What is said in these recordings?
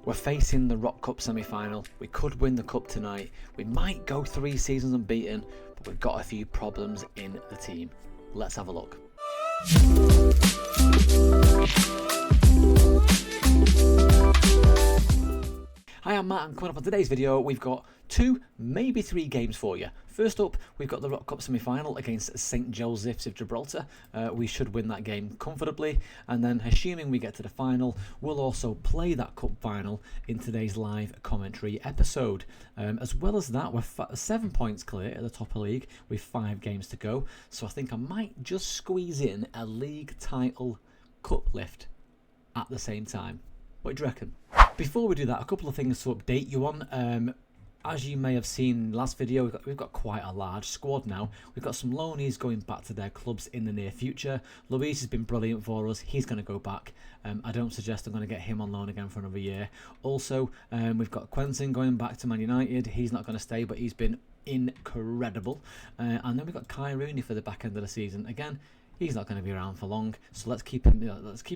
We're facing the Rock Cup semi-final. We could win the cup tonight. We might go 3 seasons unbeaten, but we've got a few problems in the team. Let's have a look. Hi, I'm Matt, and coming up on today's video, we've got 2, maybe 3 games for you. First up, we've got the Rock Cup semi-final against St Joseph's of Gibraltar. We should win that game comfortably, and then assuming we get to the final, we'll also play that cup final in today's live commentary episode. As well as that, we're 7 points clear at the top of the league with 5 games to go, so I think I might just squeeze in a league title cup lift at the same time. What do you reckon? Before we do that, a couple of things to update you on. As you may have seen in the last video, we've got quite a large squad now. We've got some loanees going back to their clubs in the near future. Luis has been brilliant for us. He's going to go back. I don't suggest I'm going to get him on loan again for another year. Also, we've got Quentin going back to Man United. He's not going to stay, but he's been incredible. And then we've got Kai Rooney for the back end of the season. Again, he's not going to be around for long, so let's keep him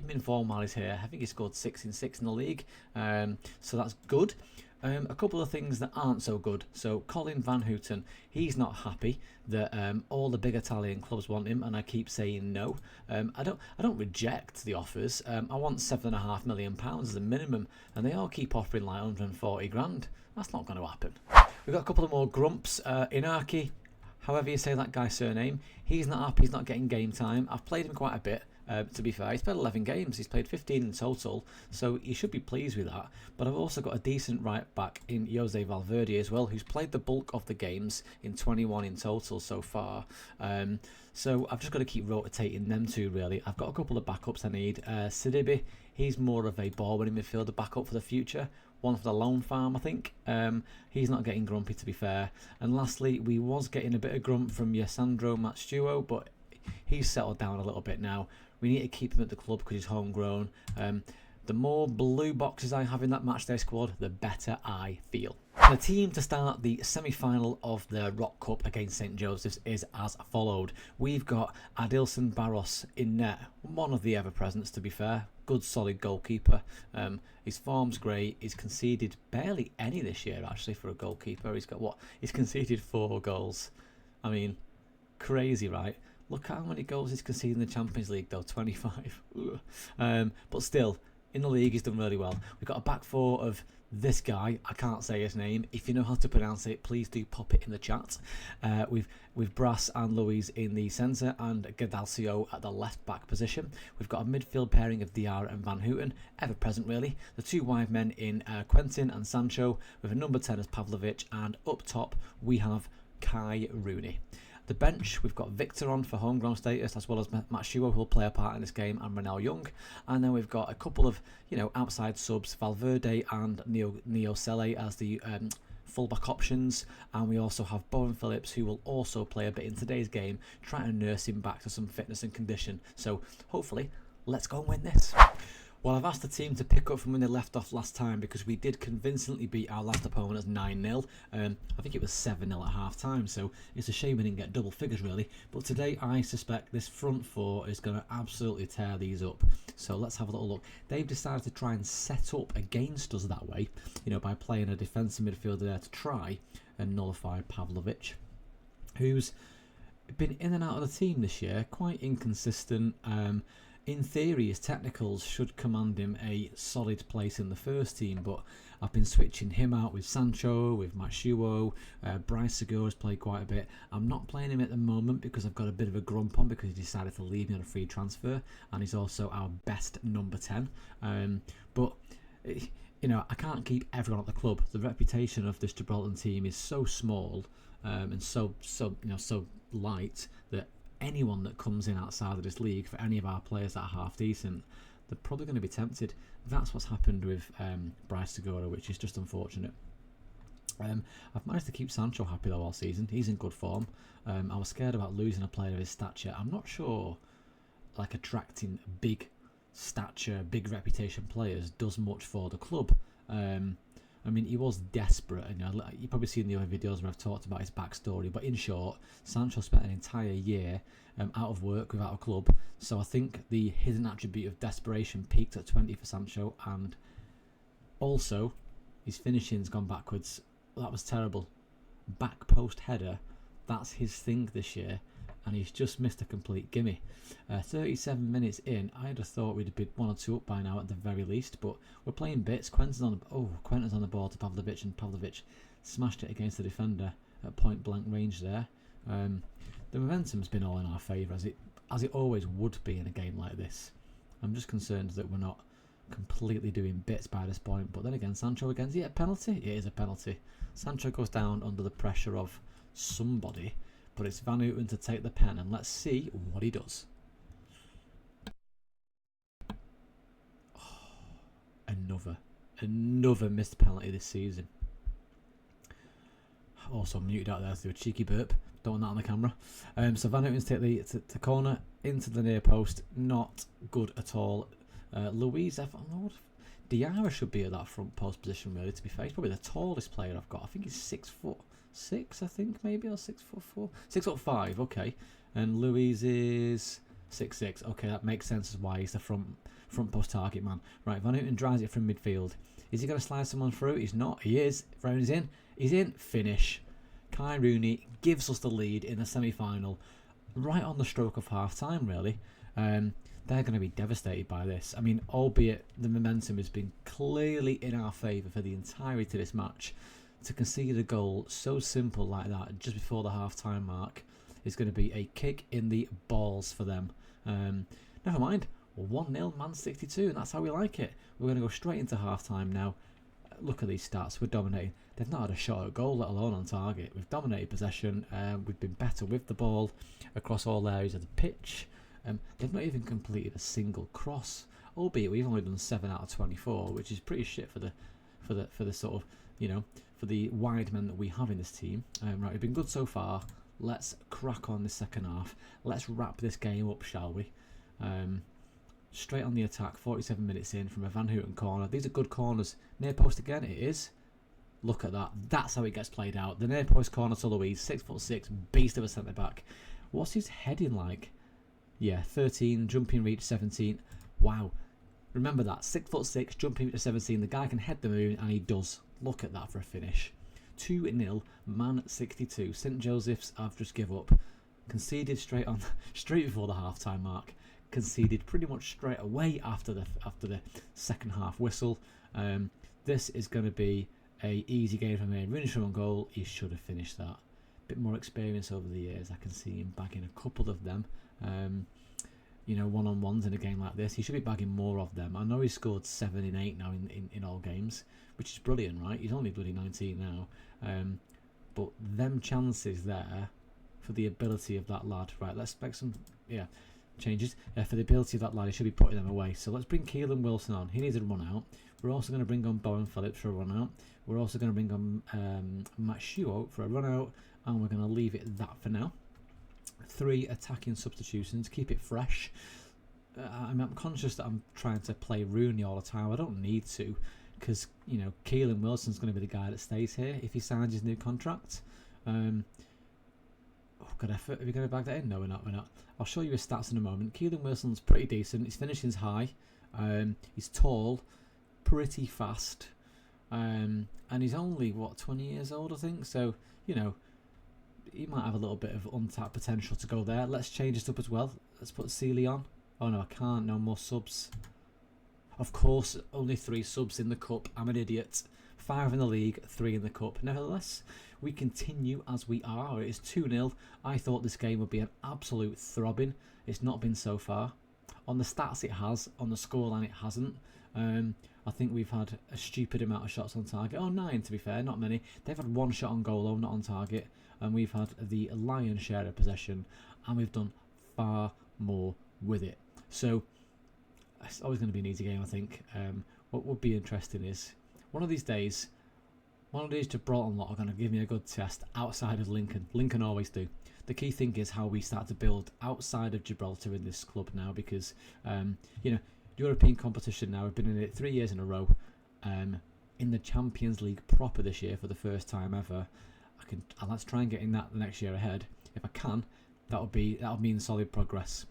informed while he's here. I think he scored 6 in 6 in the league, so that's good. A couple of things that aren't so good. So Colin Van Houten, he's not happy that all the big Italian clubs want him, and I keep saying no. I don't reject the offers. I want £7.5 million as a minimum, and they all keep offering like 140 grand. That's not going to happen. We've got a couple of more grumps. Inaki, however you say that guy's surname, he's not happy, he's not getting game time. I've played him quite a bit, to be fair. He's played 11 games, he's played 15 in total, so you should be pleased with that. But I've also got a decent right back in Jose Valverde as well, who's played the bulk of the games in 21 in total so far. So I've just got to keep rotating them two, really. I've got a couple of backups I need. Sidibe, he's more of a ball-winning midfielder backup for the future. One for the loan farm, I think. He's not getting grumpy, to be fair. And lastly, we was getting a bit of grump from Yasandro Matsuo, but he's settled down a little bit now. We need to keep him at the club because he's homegrown. The more blue boxes I have in that matchday squad, the better I feel. The team to start the semi-final of the Rock Cup against St Joseph's is as followed. We've got Adilson Barros in net, one of the ever-presents, to be fair. Good solid goalkeeper. His form's great. He's conceded barely any this year, actually, for a goalkeeper. He's conceded 4 goals. I mean, crazy, right? Look how many goals he's conceded in the Champions League, though, 25. But still, in the league, he's done really well. We've got a back 4 of this guy. I can't say his name. If you know how to pronounce it, please do pop it in the chat. We've Brass and Louise in the centre and Gadalcio at the left back position. We've got a midfield pairing of Diarra and Van Houten, ever present really. The 2 wide men in Quentin and Sancho, with a number 10 as Pavlovic, and up top we have Kai Rooney. The bench, we've got Victor on for homegrown status, as well as Matsuo, who will play a part in this game, and Ronel Young. And then we've got a couple of, outside subs, Valverde and Neo Sele as the fullback options. And we also have Bowen Phillips, who will also play a bit in today's game, trying to nurse him back to some fitness and condition. So hopefully, let's go and win this. Well, I've asked the team to pick up from when they left off last time, because we did convincingly beat our last opponent as 9-0. I think it was 7-0 at half time, so it's a shame we didn't get double figures really. But today I suspect this front 4 is going to absolutely tear these up. So let's have a little look. They've decided to try and set up against us that way, by playing a defensive midfielder there to try and nullify Pavlovic, who's been in and out of the team this year, quite inconsistent. In theory, his technicals should command him a solid place in the first team, but I've been switching him out with Sancho, with Matsuo. Bryce Segura's played quite a bit. I'm not playing him at the moment because I've got a bit of a grump on, because he decided to leave me on a free transfer, and he's also our best number 10. But I can't keep everyone at the club. The reputation of this Gibraltar team is so small and so light that anyone that comes in outside of this league, for any of our players that are half decent, they're probably going to be tempted. That's what's happened with Bryce Segura, which is just unfortunate. I've managed to keep Sancho happy though all season. He's in good form. I was scared about losing a player of his stature. I'm not sure attracting big stature, big reputation players does much for the club. I mean, he was desperate, and you've probably seen the other videos where I've talked about his backstory, but in short, Sancho spent an entire year out of work without a club, so I think the hidden attribute of desperation peaked at 20 for Sancho, and Also, his finishing's gone backwards. That was terrible. Back post header, that's his thing this year, and he's just missed a complete gimme. 37 minutes in, I'd have thought we'd have been 1 or 2 up by now at the very least, but we're playing bits. Quentin's on the ball to Pavlovic, and Pavlovic smashed it against the defender at point blank range there. The momentum's been all in our favour, as it always would be in a game like this. I'm just concerned that we're not completely doing bits by this point. But then again, Sancho again, is it a penalty? It is a penalty. Sancho goes down under the pressure of somebody, but it's Van Houten to take the pen, and let's see what he does. Oh, another missed penalty this season. Also muted out there to do a cheeky burp. Don't want that on the camera. So Van Houten's take the corner into the near post. Not good at all. Louise Diarra should be at that front post position, really, to be fair. He's probably the tallest player I've got. I think he's 6'6", I think, maybe, or 6'4", 6'5", okay. And Louise is 6'6". Okay, that makes sense as why he's the front post target man. Right, Van Houten drives it from midfield. Is he going to slide someone through? He's not. He is. Round in. He's in. Finish. Kai Rooney gives us the lead in the semi-final, right on the stroke of half-time, really. They're going to be devastated by this. I mean, albeit the momentum has been clearly in our favour for the entirety of this match, to concede a goal so simple like that just before the half-time mark is going to be a kick in the balls for them. Never mind, 1-0, Man 62, and that's how we like it. We're going to go straight into half-time now. Look at these stats, we're dominating. They've not had a shot at goal, let alone on target. We've dominated possession, we've been better with the ball across all areas of the pitch. They've not even completed a single cross, albeit we've only done 7 out of 24, which is pretty shit for the sort of, you know, for the wide men that we have in this team. Right, we've been good so far. Let's crack on the second half. Let's wrap this game up, shall we? Straight on the attack, 47 minutes in from a Van Houten corner. These are good corners. Near post again, it is. Look at that. That's how it gets played out. The near post corner to Louise, 6'6", beast of a centre back. What's his heading like? Yeah, 13, jumping reach 17. Wow. Remember that, 6'6", jumping reach to 17. The guy can head the moon, and he does. Look at that for a finish. 2-0, Man 62. St Joseph's have just give up. Conceded straight before the half-time mark. Conceded pretty much straight away after the second half whistle. This is going to be a easy game for me. Rooney's on goal. He should have finished that. Bit more experience over the years. I can see him bagging a couple of them. You know, one-on-ones in a game like this. He should be bagging more of them. I know he scored 7 in 8 now in all games, which is brilliant, right? He's only bloody 19 now. But them chances there for the ability of that lad. Right, let's expect some changes. For the ability of that lad, he should be putting them away. So let's bring Keelan Wilson on. He needs a run out. We're also going to bring on Bowen Phillips for a run out. We're also going to bring on Matt Shuo for a run out, and we're going to leave it that for now. 3 attacking substitutions, keep it fresh. I'm conscious that I'm trying to play Rooney all the time. I don't need to, because, you know, Keelan Wilson's going to be the guy that stays here if he signs his new contract. Good effort. Are we going to bag that in? No, we're not. I'll show you his stats in a moment. Keelan Wilson's pretty decent. His finishing's high. He's tall, pretty fast, and he's only, what, 20 years old, I think. So, you know, he might have a little bit of untapped potential to go there. Let's change this up as well. Let's put Sealy on. Oh no, I can't. No more subs. Of course, only 3 subs in the cup. I'm an idiot. 5 in the league, 3 in the cup. Nevertheless, we continue as we are. It is 2-0. I thought this game would be an absolute throbbing. It's not been so far. On the stats it has. On the scoreline it hasn't. I think we've had a stupid amount of shots on target. Oh, 9 to be fair, not many. They've had 1 shot on goal, though, not on target. And we've had the lion's share of possession, and we've done far more with it. So it's always going to be an easy game, I think. What would be interesting is one of these days Gibraltar lot are going to give me a good test outside of Lincoln. Lincoln always do. The key thing is how we start to build outside of Gibraltar in this club now, because you know, European competition now. We've been in it 3 years in a row. In the Champions League proper this year for the first time ever. Let's try and get in that the next year ahead. If I can, that'll mean solid progress.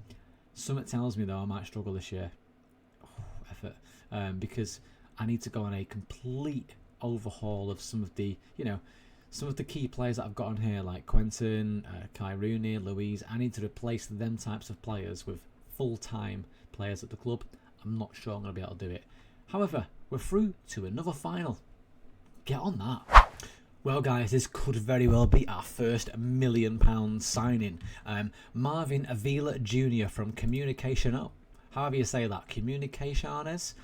Something tells me though I might struggle this year. Effort, because I need to go on a complete overhaul of some of the, some of the key players that I've got on here, like Quentin, Kai Rooney, Louise. I need to replace them types of players with full-time players at the club. I'm not sure I'm going to be able to do it. However, we're through to another final. Get on that. Well, guys, this could very well be our first £1 million signing. Marvin Avila Jr. from Comunicaciones, however you say that, Comunicaciones,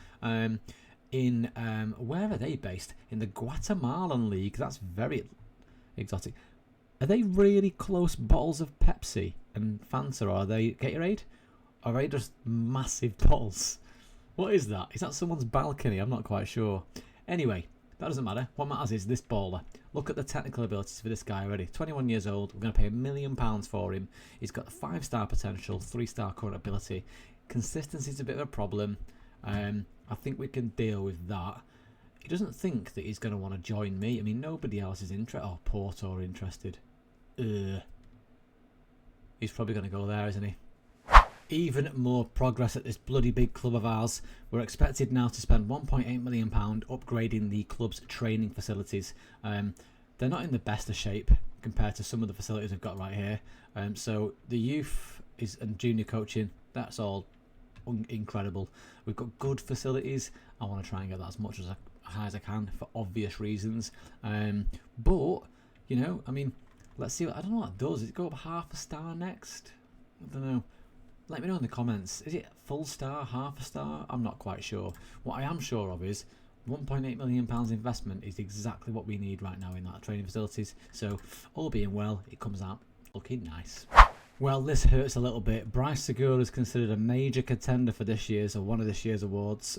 in where are they based? In the Guatemalan League. That's very exotic. Are they really close bottles of Pepsi and Fanta, or are they Gatorade? Or are they just massive bottles? What is that? Is that someone's balcony? I'm not quite sure. Anyway, that doesn't matter. What matters is this baller. Look at the technical abilities for this guy already. 21 years old. We're going to pay £1 million for him. He's got 5-star potential, 3-star current ability. Consistency is a bit of a problem. I think we can deal with that. He doesn't think that he's going to want to join me. I mean, nobody else is interested. Oh, Porto are interested. He's probably going to go there, isn't he? Even more progress at this bloody big club of ours. We're expected now to spend £1.8 million upgrading the club's training facilities. They're not in the best of shape compared to some of the facilities we've got right here. So the youth and junior coaching, that's all incredible. We've got good facilities. I want to try and get that as much as high as I can for obvious reasons. But, I mean, let's see. I don't know what it does. Does it go up half a star next? I don't know. Let me know in the comments. Is it full star, half a star? I'm not quite sure. What I am sure of is £1.8 million investment is exactly what we need right now in that training facilities. So, all being well, it comes out looking nice. Well, this hurts a little bit. Bryce Segura is considered a major contender for this year's, or one of this year's awards.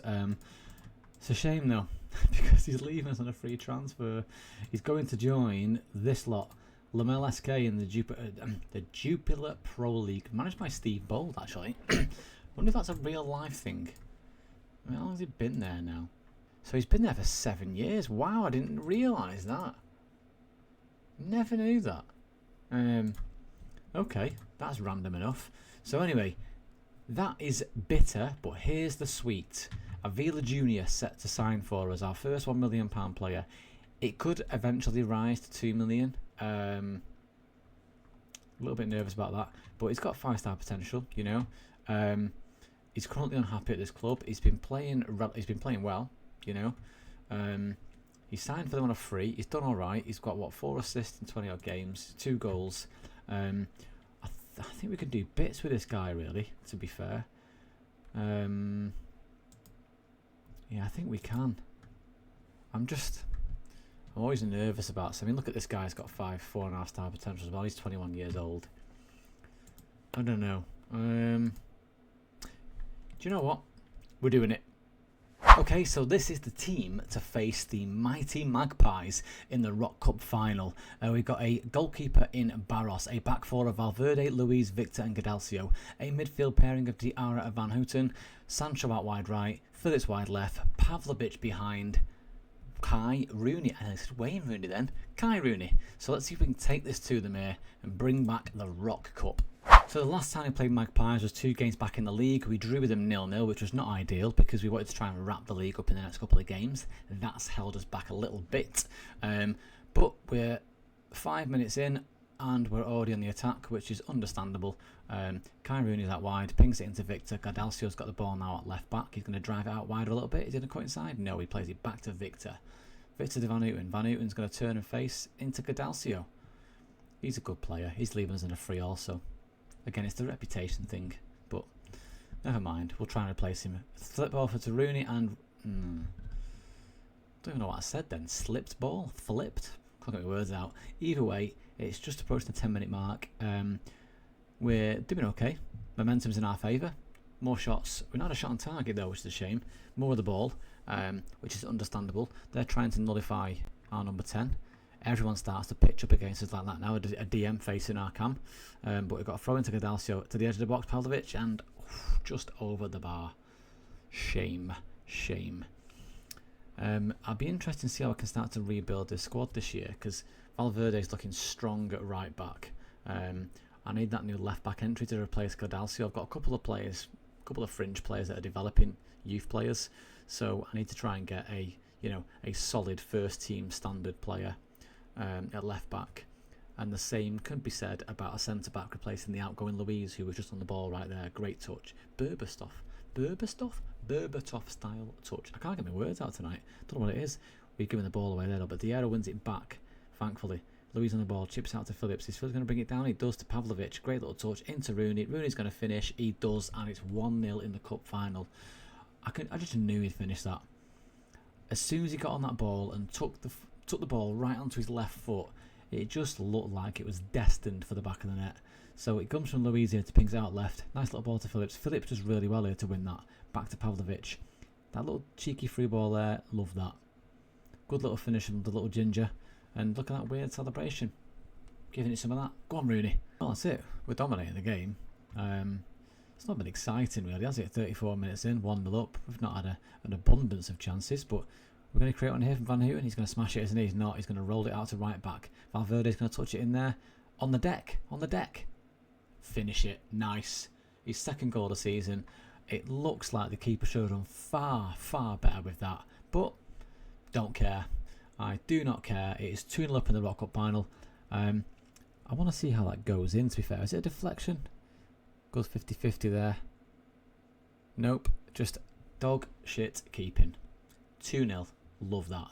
It's a shame though, because he's leaving us on a free transfer. He's going to join this lot. Lamel SK in the Jupiler Pro League, managed by Steve Bold, actually. Wonder if that's a real life thing. I mean, how long has he been there now? So he's been there for 7 years. Wow, I didn't realise that. Never knew that. Okay, that's random enough. So anyway, that is bitter, but here's the sweet. Avila Jr. set to sign for us, our first £1 million player. It could eventually rise to 2 million. A little bit nervous about that, but he's got 5-star potential. He's currently unhappy at this club. He's been playing well. He signed for them on a free. He's done all right. He's got 4 assists in 20 odd games, 2 goals. I think we can do bits with this guy, really. To be fair, yeah, I think we can. I'm always nervous about. So I mean, look at this guy. He's got 4.5 star potential as well. He's 21 years old. I don't know. Do you know what? We're doing it. Okay, so this is the team to face the mighty Magpies in the Rock Cup final. We've got a goalkeeper in Barros, a back four of Valverde, Luis, Victor and Gadalcio, a midfield pairing of Diarra and Van Houten, Sancho out wide right, Phillips wide left, Pavlovic behind, Kai Rooney, and I said Wayne Rooney then, Kai Rooney. So let's see if we can take this to them here and bring back the Rock Cup. So the last time we played Magpies was 2 games back in the league. We drew with them 0-0, which was not ideal because we wanted to try and wrap the league up in the next couple of games. That's held us back a little bit. But we're 5 minutes in and we're already on the attack, which is understandable. Kai Rooney's out wide, pings it into Victor. Gadalcio's got the ball now at left back. He's going to drive it out wide a little bit. He's going to cut inside. No, he plays it back to Victor. Victor to Van Houten. Van Houten's going to turn and face into Gadalcio. He's a good player. He's leaving us in a free also. Again, it's the reputation thing, but never mind. We'll try and replace him. Flip over to Rooney and... don't even know what I said then. Slipped ball? Flipped? Can't get my words out. Either way, it's just approaching the 10-minute mark. We're doing okay. Momentum's in our favour. More shots. We're not a shot on target though, which is a shame. More of the ball, which is understandable. They're trying to nullify our number 10. Everyone starts to pitch up against us like that now. A DM facing our cam. But we've got a throw into Gadalcio to the edge of the box, Pavlovic, and just over the bar. Shame. Shame. I'll be interested to see how I can start to rebuild this squad this year, because Valverde's looking strong at right back. I need that new left back entry to replace Gadalcio. I've got a couple of players a couple of fringe players that are developing youth players. So I need to try and get a solid first team standard player at left back. And the same could be said about a centre back replacing the outgoing Louise, who was just on the ball right there. Great touch. Berbatov style touch. I can't get my words out tonight. Don't know what it is. We're giving the ball away there, but Diarra wins it back, thankfully. Louise on the ball, chips out to Phillips. Is Phillips going to bring it down? He does to Pavlovic. Great little touch into Rooney. Rooney's going to finish. He does, and it's 1-0 in the cup final. I just knew he'd finish that. As soon as he got on that ball and took the ball right onto his left foot, it just looked like it was destined for the back of the net. So it comes from Louise here to pings out left. Nice little ball to Phillips. Phillips does really well here to win that. Back to Pavlovic. That little cheeky free ball there. Love that. Good little finish from the little ginger. And look at that weird celebration. Giving it some of that. Go on, Rooney. Well, that's it. We're dominating the game. It's not been exciting, really, has it? 34 minutes in, 1-0 up. We've not had an abundance of chances, but we're going to create one here from Van Houten. He's going to smash it, isn't he? He's not. He's going to roll it out to right back. Valverde's going to touch it in there. On the deck. Finish it. Nice. His second goal of the season. It looks like the keeper should have done far, far better with that. But, don't care. I do not care. It is 2-0 up in the Rock Cup final. I want to see how that goes in, to be fair. Is it a deflection? Goes 50-50 there. Nope. Just dog shit keeping. 2-0. Love that.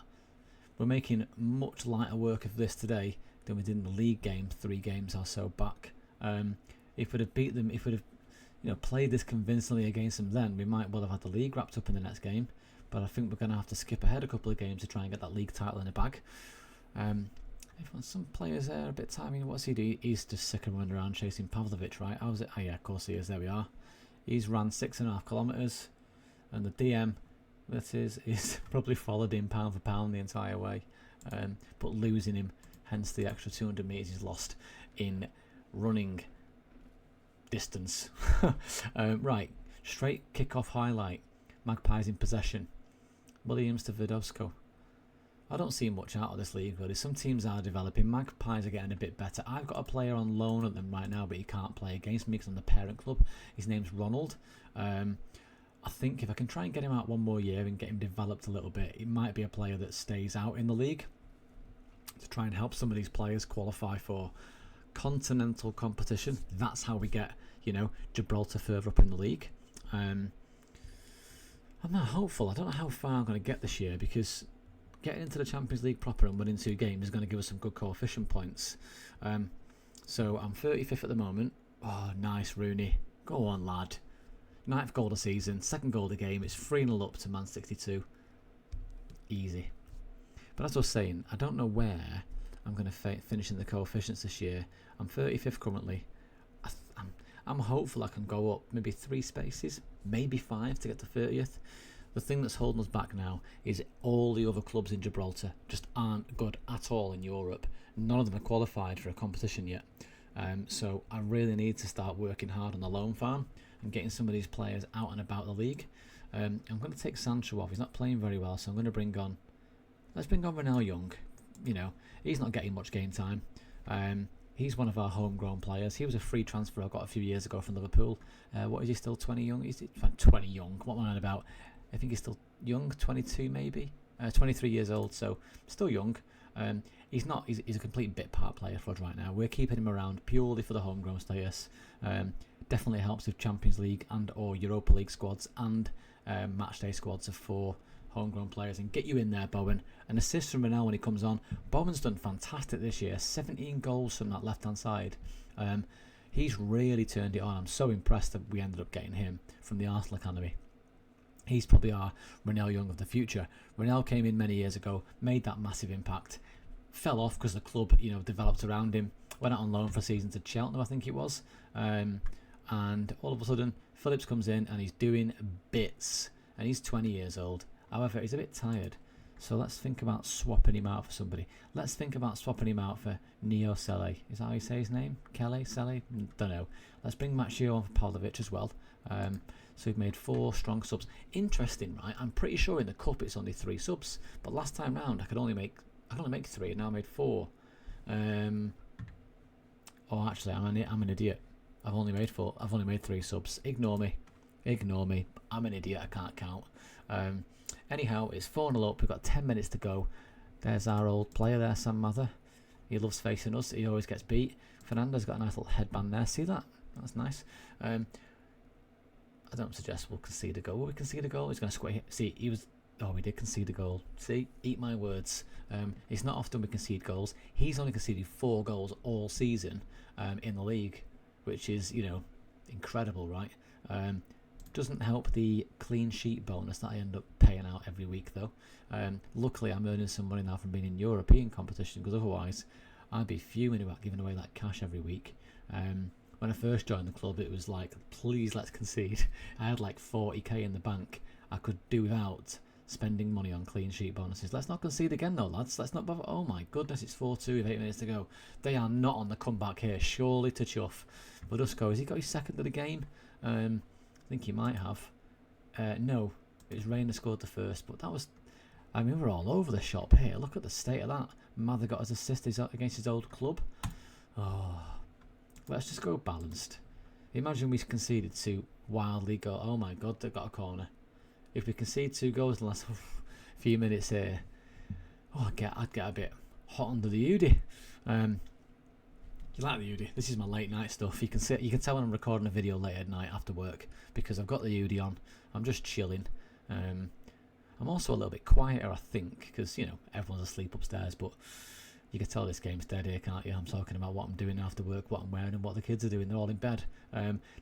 We're making much lighter work of this today than we did in the league game 3 games or so back. If we'd have beat them, if we'd have played this convincingly against them then, we might well have had the league wrapped up in the next game. But I think we're going to have to skip ahead a couple of games to try and get that league title in the bag. Some players there a bit tight. I mean, what's he do? He's just sick of running around chasing Pavlovic, right? How's it? Oh yeah, of course he is. There we are. He's ran 6.5 kilometres, and the DM that is probably followed him pound for pound the entire way, but losing him, hence the extra 200 metres he's lost in running distance. Right, straight kick-off highlight. Magpies in possession. Williams to Verdovsko. I don't see much out of this league, really. Some teams are developing. Magpies are getting a bit better. I've got a player on loan at them right now, but he can't play against me because I'm the parent club. His name's Ronald. I think if I can try and get him out one more year and get him developed a little bit, it might be a player that stays out in the league to try and help some of these players qualify for continental competition. That's how we get, Gibraltar further up in the league. I'm not hopeful. I don't know how far I'm going to get this year because getting into the Champions League proper and winning 2 games is going to give us some good coefficient points. So I'm 35th at the moment. Oh, nice, Rooney. Go on, lad. 9th goal of the season, 2nd goal of the game. It's 3-0 up to Man 62. Easy. But as I was saying, I don't know where I'm going to finish in the coefficients this year. I'm 35th currently. I'm hopeful I can go up maybe 3 spaces, maybe 5 to get to 30th. The thing that's holding us back now is all the other clubs in Gibraltar just aren't good at all in Europe. None of them are qualified for a competition yet. So I really need to start working hard on the loan farm and getting some of these players out and about the league. I'm going to take Sancho off. He's not playing very well, so I'm going to bring on... Let's bring on Renel Young. He's not getting much game time. He's one of our homegrown players. He was a free transfer I got a few years ago from Liverpool. What is he, still 20 young? He's 20 young. What am I on about? I think he's still young, 22 maybe. 23 years old, so still young. He's a complete bit part player for us right now. We're keeping him around purely for the homegrown status. Definitely helps with Champions League and or Europa League squads and matchday squads of 4 homegrown players. And get you in there, Bowen. An assist from Renel when he comes on. Bowen's done fantastic this year. 17 goals from that left-hand side. He's really turned it on. I'm so impressed that we ended up getting him from the Arsenal Academy. He's probably our Renel Young of the future. Renel came in many years ago, made that massive impact, fell off because the club, developed around him, went out on loan for a season to Cheltenham, I think it was, and all of a sudden Phillips comes in and he's doing bits, and he's 20 years old. However, he's a bit tired, so let's think about swapping him out for somebody. Let's think about swapping him out for Neo Sele. Is that how you say his name? Kelly? Sele? Don't know. Let's bring Macchio on for Pavlovic as well. So we've made 4 strong subs. Interesting, right? I'm pretty sure in the cup it's only 3 subs, but last time round I could only make 3, and now I made 4. Oh, actually, I'm an idiot. I've only made 3 subs. Ignore me. Ignore me. I'm an idiot. I can't count. Anyhow, it's 4-0 up. We've got 10 minutes to go. There's our old player there, Sam Mather. He loves facing us. He always gets beat. Fernando's got a nice little headband there. See that? That's nice. I don't suggest we'll concede a goal. Will we concede a goal? He's going to square. See, he was... Oh, we did concede a goal. See? Eat my words. It's not often we concede goals. He's only conceded 4 goals all season in the league, which is, you know, incredible, right? Doesn't help the clean sheet bonus that I end up paying out every week, though. Luckily, I'm earning some money now from being in European competition, because otherwise I'd be fuming about giving away that cash every week. When I first joined the club, it was like, please let's concede. I had like 40k in the bank. I could do without spending money on clean sheet bonuses. Let's not concede again though, lads. Let's not bother. Oh my goodness, it's 4-2 with 8 minutes to go. They are not on the comeback here, surely to chuff. Budusco, has he got his second of the game? I think he might have. No, it was Reina scored the first, but that was... I mean, we're all over the shop here. Look at the state of that. Mather got his assist against his old club. Oh... Let's just go balanced. Imagine we conceded 2 wildly go. Oh my god, they've got a corner. If we concede 2 goals in the last few minutes here, oh, I'd get a bit hot under the Udi. You like the Udi? This is my late night stuff. You can tell when I'm recording a video late at night after work because I've got the Udi on. I'm just chilling. I'm also a little bit quieter, I think, because you know everyone's asleep upstairs, but. You can tell this game's dead here, can't you? I'm talking about what I'm doing after work, what I'm wearing and what the kids are doing. They're all in bed.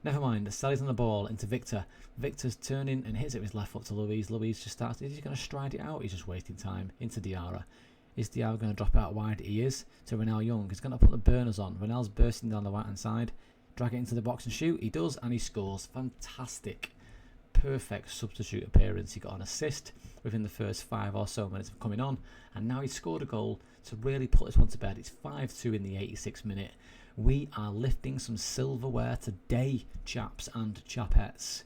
Never mind. Sally's on the ball into Victor. Victor's turning and hits it with his left foot to Louise. Louise just starts. Is he going to stride it out? He's just wasting time. Into Diarra. Is Diarra going to drop out wide? He is. To Renal Young. He's going to put the burners on. Renal's bursting down the right hand side. Drag it into the box and shoot. He does and he scores. Fantastic. Perfect substitute appearance. He got an assist within the first 5 or so minutes of coming on, and now he's scored a goal to really put this one to bed. It's 5-2 in the 86th minute. We are lifting some silverware today, chaps and chapettes.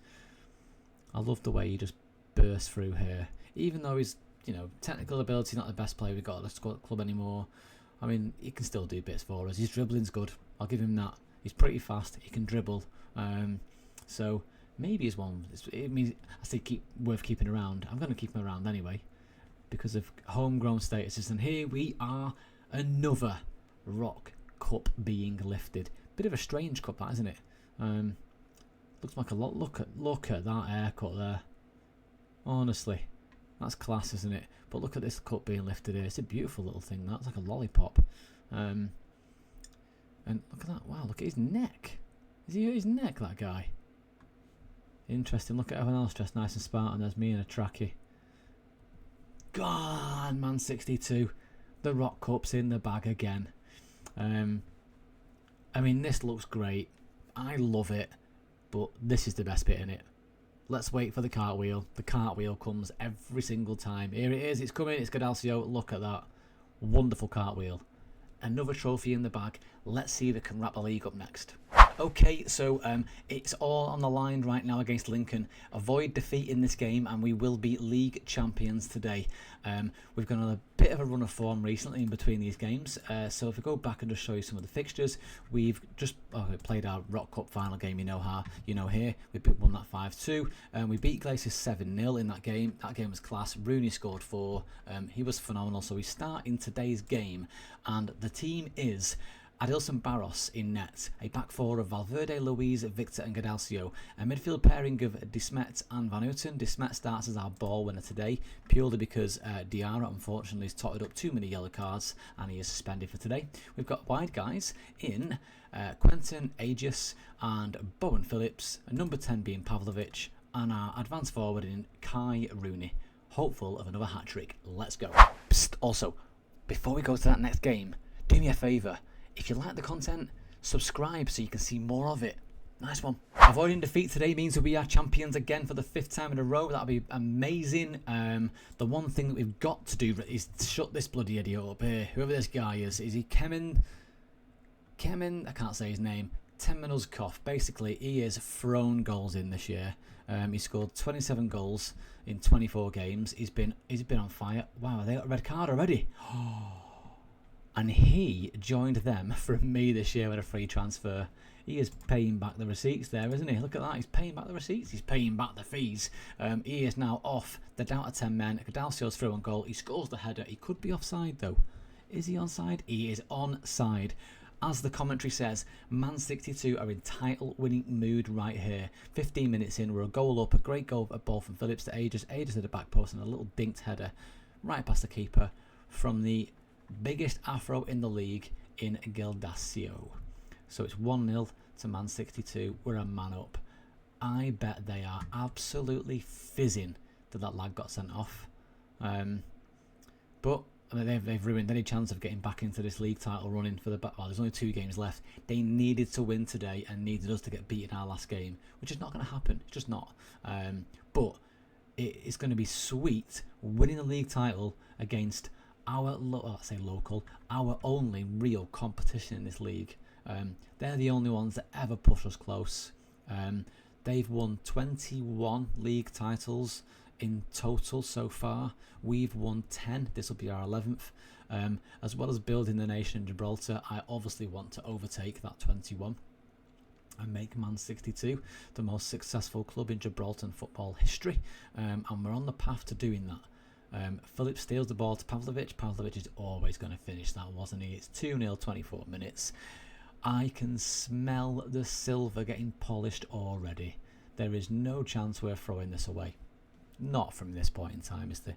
I love the way he just burst through here, even though his technical ability not the best player we've got at the club anymore. I mean, he can still do bits for us. His dribbling's good. I'll give him that. He's pretty fast. He can dribble. So. Maybe he's one. I say worth keeping around. I'm going to keep him around anyway because of homegrown statuses. And here we are, another Rock Cup being lifted. Bit of a strange cup, that isn't it? Looks like a lot. Look at that haircut there. Honestly, that's class, isn't it? But look at this cup being lifted here. It's a beautiful little thing. That's like a lollipop. And look at that. Wow, look at his neck. Is he hurt his neck, that guy? Interesting. Look at everyone else dressed nice and Spartan. There's me in a trackie. God, man, 62. The Rock Cup's in the bag again. I mean, this looks great. I love it. But this is the best bit in it. Let's wait for the cartwheel. The cartwheel comes every single time. Here it is. It's coming. It's Gadalcio. Look at that. Wonderful cartwheel. Another trophy in the bag. Let's see if it can wrap the league up next. Okay, so it's all on the line right now against Lincoln. Avoid defeat in this game and we will be league champions today. We've gone on a bit of a run of form recently in between these games. So if we go back and just show you some of the fixtures, we've just played our Rock Cup final game, here. We won that 5-2. We beat Glaciers 7-0 in that game. That game was class. Rooney scored 4. He was phenomenal. So we start in today's game and the team is... Adilson Barros in net, a back four of Valverde, Louise, Victor and Gadalcio, a midfield pairing of Desmet and Van Houten. Desmet starts as our ball winner today, purely because Diarra unfortunately has totted up too many yellow cards and he is suspended for today. We've got wide guys in Quentin, Aegis and Bowen Phillips, number 10 being Pavlovic, and our advanced forward in Kai Rooney. Hopeful of another hat-trick. Let's go. Psst, also, before we go to that next game, do me a favour. If you like the content, subscribe so you can see more of it. Nice one. Avoiding defeat today means that we are champions again for the 5th time in a row. That'll be amazing. The one thing that we've got to do is shut this bloody idiot up here. Whoever this guy is he Kemen? I can't say his name. Temenuzkov. Basically, he has thrown goals in this year. He scored 27 goals in 24 games. He's been on fire. Wow, they got a red card already. And he joined them from me this year with a free transfer. He is paying back the receipts there, isn't he? Look at that. He's paying back the receipts. He's paying back the fees. He is now off. They're down to 10 men. Cadalcio's through on goal. He scores the header. He could be offside, though. Is he onside? He is onside. As the commentary says, Man 62 are in title-winning mood right here. 15 minutes in, we're a goal up. A great goal, a ball from Phillips to Aegis. Aegis at the back post and a little dinked header right past the keeper from the biggest afro in the league in Gildacio. So it's 1-0 to Man 62. We're a man up. I bet they are absolutely fizzing that lad got sent off. But they've ruined any chance of getting back into this league title running for the back. Well, there's only 2 games left. They needed to win today and needed us to get beat in our last game, which is not going to happen. It's just not. But it's going to be sweet winning the league title against our only real competition in this league. They're the only ones that ever push us close. They've won 21 league titles in total so far. We've won 10. This will be our 11th. As well as building the nation in Gibraltar, I obviously want to overtake that 21 and make Man 62 the most successful club in Gibraltar football history. And we're on the path to doing that. Phillips steals the ball to Pavlovic. Pavlovic is always going to finish that, wasn't he? It's 2-0, 24 minutes. I can smell the silver getting polished already. There is no chance we're throwing this away. Not from this point in time, is there?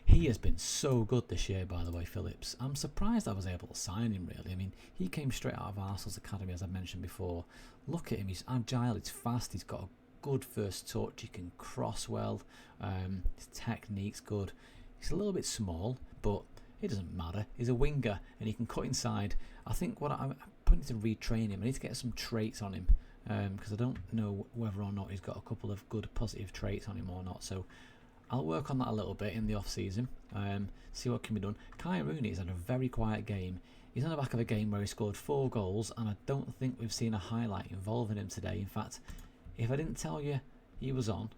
He has been so good this year, by the way, Phillips. I'm surprised I was able to sign him, really. I mean, he came straight out of Arsenal's academy, as I mentioned before. Look at him. He's agile. He's fast. He's got a good first touch. He can cross well. His technique's good. He's a little bit small, but it doesn't matter. He's a winger and he can cut inside. I think what I'm putting to retrain him. I need to get some traits on him because I don't know whether or not he's got a couple of good positive traits on him or not. So I'll work on that a little bit in the off season. See what can be done. Kai Rooney's had a very quiet game. He's on the back of a game where he scored 4 goals, and I don't think we've seen a highlight involving him today. In fact, if I didn't tell you he was on,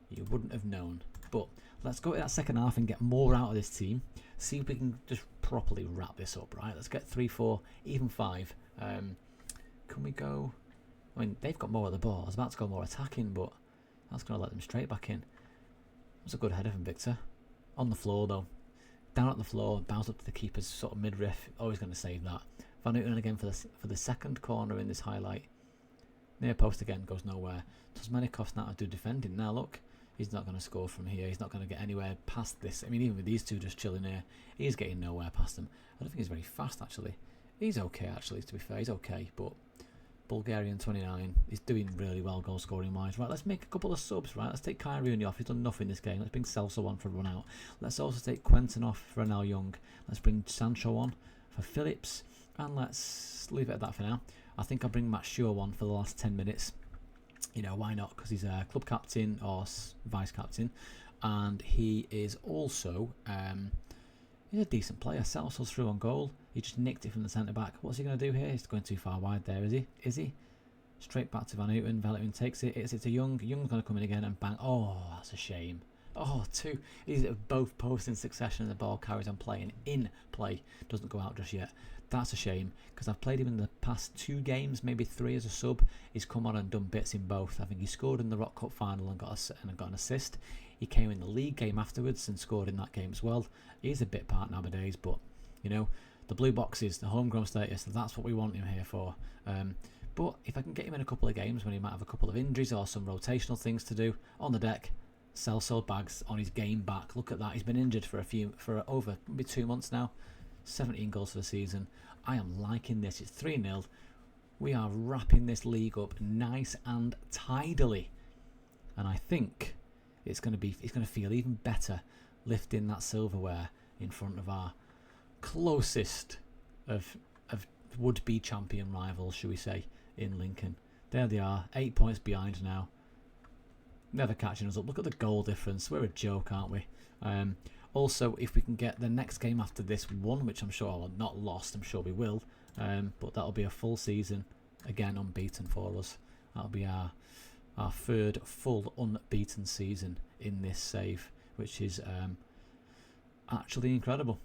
you wouldn't have known. But let's go to that second half and get more out of this team. See if we can just properly wrap this up, right? Let's get 3, 4, even 5. Can we go? I mean, they've got more of the ball. I was about to go more attacking, but that's going to let them straight back in. It was a good header from Victor. On the floor, though. Down at the floor, bounce up to the keeper's sort of midriff. Always going to save that. Van Houten again for the second corner in this highlight. Near post again, goes nowhere. Tosmenikov's now to do defending. Now look, he's not going to score from here. He's not going to get anywhere past this. I mean, even with these two just chilling here, he's getting nowhere past them. I don't think he's very fast, actually. He's okay, actually, to be fair. He's okay, but Bulgarian 29, he's doing really well goal scoring wise. Right, let's make a couple of subs, right? Let's take Kai Rooney off. He's done nothing this game. Let's bring Celso on for a run out. Let's also take Quentin off for Renal Young. Let's bring Sancho on for Phillips. And let's leave it at that for now. I think I'll bring Matt Shaw on for the last 10 minutes. You know, why not? Because he's a club captain or vice captain. And he is also, he's a decent player. Celso's through on goal. He just nicked it from the centre-back. What's he going to do here? He's going too far wide there, is he? Is he? Straight back to Van Houten. Van Houten takes it. It's to Young. Young's going to come in again and bang. Oh, that's a shame. Oh, 2. He's at both posts in succession and the ball carries on playing. In play. Doesn't go out just yet. That's a shame because I've played him in the past 2 games, maybe 3 as a sub. He's come on and done bits in both. I think he scored in the Rock Cup final and got an assist. He came in the league game afterwards and scored in that game as well. He's a bit part nowadays, but you know, the blue boxes, the homegrown status, that's what we want him here for. But if I can get him in a couple of games when he might have a couple of injuries or some rotational things to do on the deck, Celso bags on his game back. Look at that. He's been injured for over maybe 2 months now. 17 goals for the season. I am liking this. It's 3-0. We are wrapping this league up nice and tidily. And I think it's going to feel even better lifting that silverware in front of our closest of would-be champion rivals, shall we say, in Lincoln. There they are, 8 points behind now. Never catching us up. Look at the goal difference. We're a joke, aren't we? Also, if we can get the next game after this one, which I'm sure I'll not lost, I'm sure we will, but that'll be a full season, again unbeaten for us. That'll be our 3rd full unbeaten season in this save, which is actually incredible.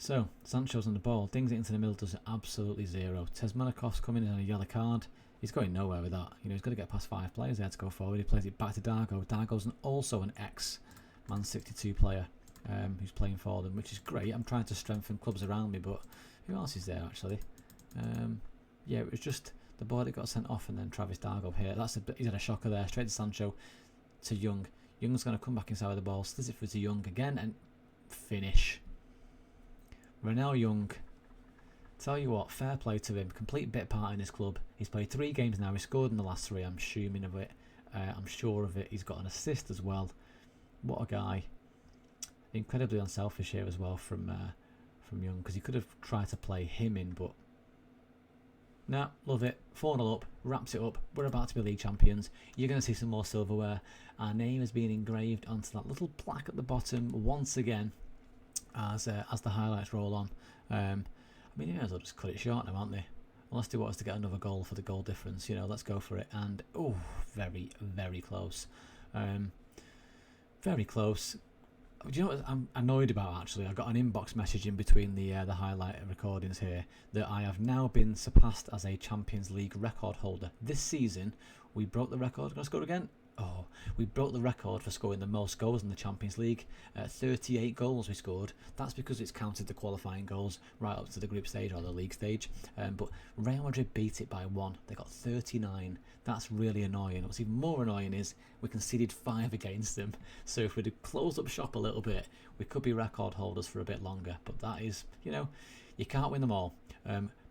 So, Sancho's on the ball, dings it into the middle, does absolutely zero. Tesmanakov's coming in on a yellow card. He's going nowhere with that. You know, he's got to get past 5 players there to go forward. He plays it back to Dargo. Dargo's also an ex-Man 62 player who's playing for them, which is great. I'm trying to strengthen clubs around me, but who else is there actually? Yeah, it was just the boy that got sent off and then Travis Dargo here. He's had a shocker there, straight to Sancho, to Young. Young's going to come back inside with the ball, slips it through to Young again and finish. Ronell Young, tell you what, fair play to him. Complete bit part in his club. He's played 3 games now. He scored in the last 3. I'm assuming of it. I'm sure of it. He's got an assist as well. What a guy! Incredibly unselfish here as well from Young, because he could have tried to play him in, but no, love it. 4-0 up, wraps it up. We're about to be league champions. You're going to see some more silverware. Our name has been engraved onto that little plaque at the bottom once again. As the highlights roll on. I mean, you may as well just cut it short now, aren't they? Unless they want us to get another goal for the goal difference, you know, let's go for it. And oh, very, very close. Very close. Do you know what I'm annoyed about actually? I got an inbox message in between the highlight recordings here that I have now been surpassed as a Champions League record holder. This season, we broke the record. Can I score again? Oh, we broke the record for scoring the most goals in the Champions League. 38 goals we scored. That's because it's counted the qualifying goals right up to the group stage or the league stage. But Real Madrid beat it by 1. They got 39. That's really annoying. What's even more annoying is we conceded 5 against them. So if we'd have closed up shop a little bit, we could be record holders for a bit longer. But that is, you know, you can't win them all.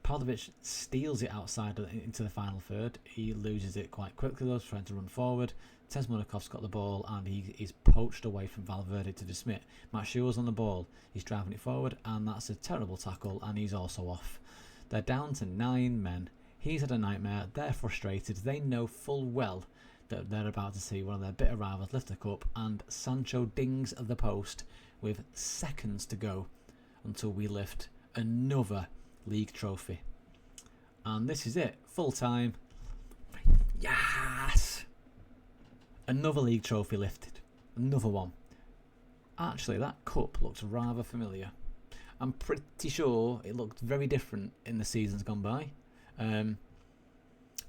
Pavlovic steals it outside into the final third. He loses it quite quickly though, trying to run forward. Tesmanakov's got the ball and he's poached away from Valverde to Smith. Matshua's on the ball. He's driving it forward and that's a terrible tackle and he's also off. They're down to 9 men. He's had a nightmare. They're frustrated. They know full well that they're about to see one of their bitter rivals lift the cup and Sancho dings the post with seconds to go until we lift another league trophy. And this is it. Full time. Yes! Another league trophy lifted. Another one. Actually, that cup looks rather familiar. I'm pretty sure it looked very different in the seasons gone by. And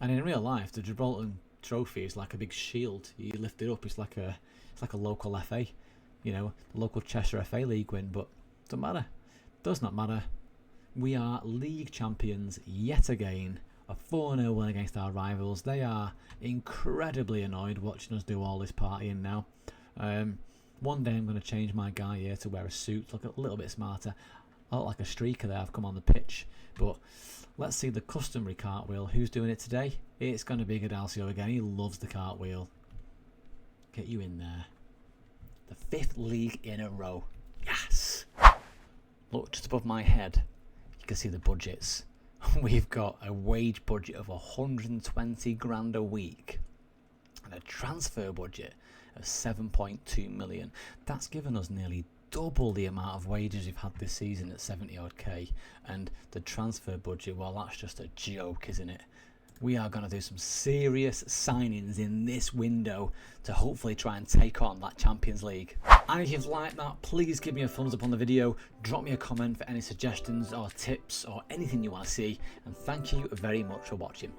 in real life, the Gibraltar trophy is like a big shield. You lift it up. It's like a local FA, you know, local Cheshire FA League win. But doesn't matter. Does not matter. We are league champions yet again. A 4-0 win against our rivals. They are incredibly annoyed watching us do all this partying now. One day I'm going to change my guy here to wear a suit, look a little bit smarter. I look like a streaker there. I've come on the pitch. But let's see the customary cartwheel. Who's doing it today? It's going to be Gadalcio again. He loves the cartwheel. Get you in there. The 5th league in a row. Yes! Look just above my head. You can see the budgets. We've got a wage budget of 120 grand a week and a transfer budget of 7.2 million. That's given us nearly double the amount of wages we've had this season at 70 odd K, and the transfer budget, well, that's just a joke, isn't it? We are going to do some serious signings in this window to hopefully try and take on that Champions League. And if you've liked that, please give me a thumbs up on the video, drop me a comment for any suggestions or tips or anything you want to see, and thank you very much for watching.